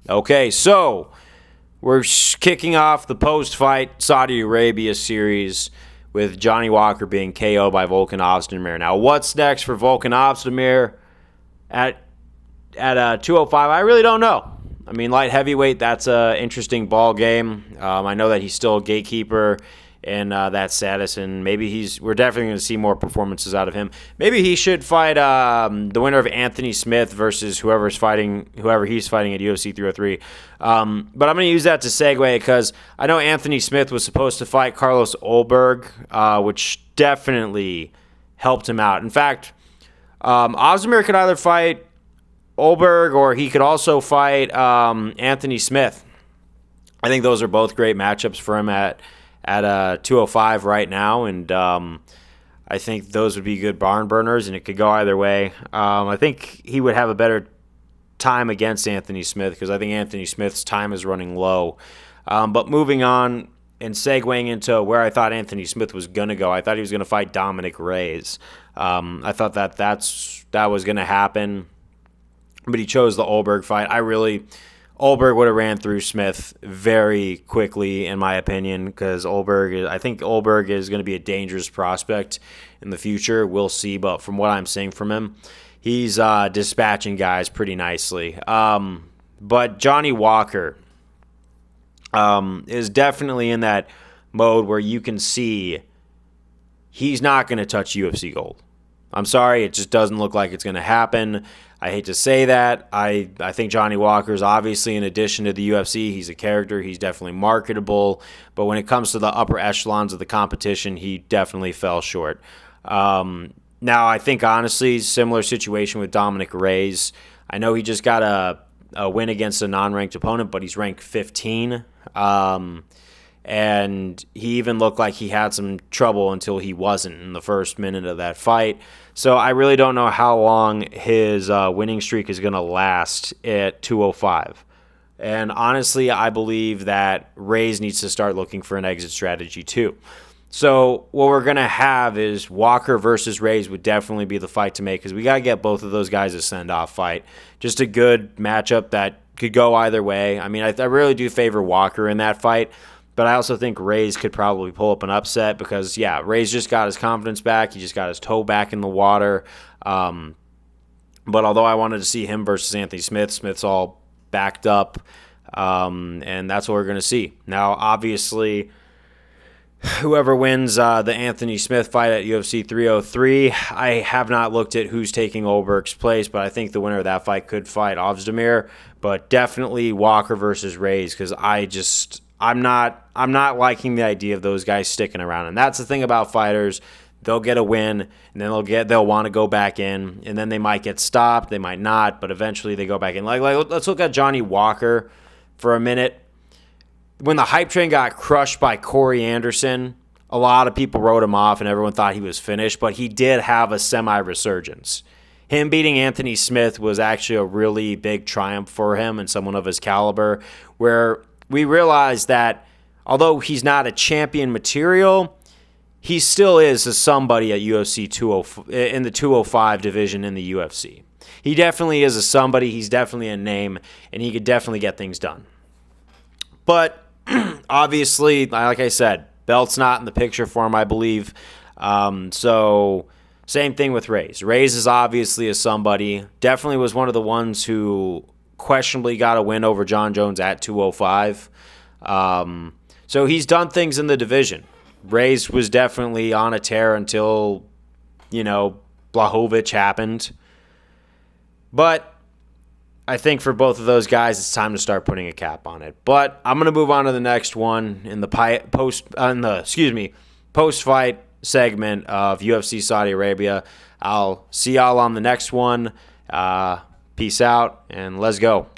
Okay, so we're kicking off the post-fight Saudi Arabia series with Johnny Walker being KO'd by Volkan Ozdemir. Now, what's next for Volkan Ozdemir at 205? I really don't know. I mean, light heavyweight, that's an interesting ball game. I know that he's still a gatekeeper in that status, and maybe we're definitely going to see more performances out of him. Maybe he should fight the winner of Anthony Smith versus whoever he's fighting at UFC 303. But I'm going to use that to segue because I know Anthony Smith was supposed to fight Carlos Ulberg, which definitely helped him out. In fact, Ozdemir could either fight Ulberg or he could also fight Anthony Smith. I think those are both great matchups for him at 205 right now, and I think those would be good barn burners, and it could go either way. I think he would have a better time against Anthony Smith because I think Anthony Smith's time is running low. But moving on and segueing into where I thought Anthony Smith was going to go, I thought he was going to fight Dominick Reyes. I thought that was going to happen, but he chose the Ulberg fight. Ulberg would have ran through Smith very quickly, in my opinion, because I think Ulberg is going to be a dangerous prospect in the future. We'll see, but from what I'm seeing from him, he's dispatching guys pretty nicely. But Johnny Walker is definitely in that mode where you can see he's not going to touch UFC gold. I'm sorry, it just doesn't look like it's going to happen. I hate to say that. I think Johnny Walker is obviously, in addition to the UFC, he's a character. He's definitely marketable. But when it comes to the upper echelons of the competition, he definitely fell short. Now, I think, honestly, similar situation with Dominick Reyes. I know he just got a win against a non-ranked opponent, but he's ranked 15. And he even looked like he had some trouble until he wasn't in the first minute of that fight. So I really don't know how long his winning streak is going to last at 205. And honestly, I believe that Reyes needs to start looking for an exit strategy too. So what we're going to have is Walker versus Reyes would definitely be the fight to make because we got to get both of those guys a send-off fight. Just a good matchup that could go either way. I mean, I really do favor Walker in that fight. But I also think Reyes could probably pull up an upset because, Reyes just got his confidence back. He just got his toe back in the water. But although I wanted to see him versus Anthony Smith, Smith's all backed up. And that's what we're going to see. Now, obviously, whoever wins the Anthony Smith fight at UFC 303, I have not looked at who's taking Ulberg's place, but I think the winner of that fight could fight Ozdemir. But definitely Walker versus Reyes because I'm not liking the idea of those guys sticking around. And that's the thing about fighters. They'll get a win, and then they'll want to go back in, and then they might get stopped. They might not, but eventually they go back in. Like let's look at Johnny Walker for a minute. When the hype train got crushed by Corey Anderson, a lot of people wrote him off, and everyone thought he was finished, but he did have a semi-resurgence. Him beating Anthony Smith was actually a really big triumph for him and someone of his caliber, where we realized that although he's not a champion material, he still is a somebody at UFC 205 in the 205 division in the UFC. He definitely is a somebody. He's definitely a name, and he could definitely get things done. But obviously, like I said, belt's not in the picture for him, I believe. So same thing with Reyes. Reyes is obviously a somebody. Definitely was one of the ones who questionably got a win over John Jones at 205. So he's done things in the division. Reyes was definitely on a tear until, Blachowicz happened. But I think for both of those guys, it's time to start putting a cap on it. But I'm going to move on to the next one in the post-fight segment of UFC Saudi Arabia. I'll see y'all on the next one. Peace out, and let's go.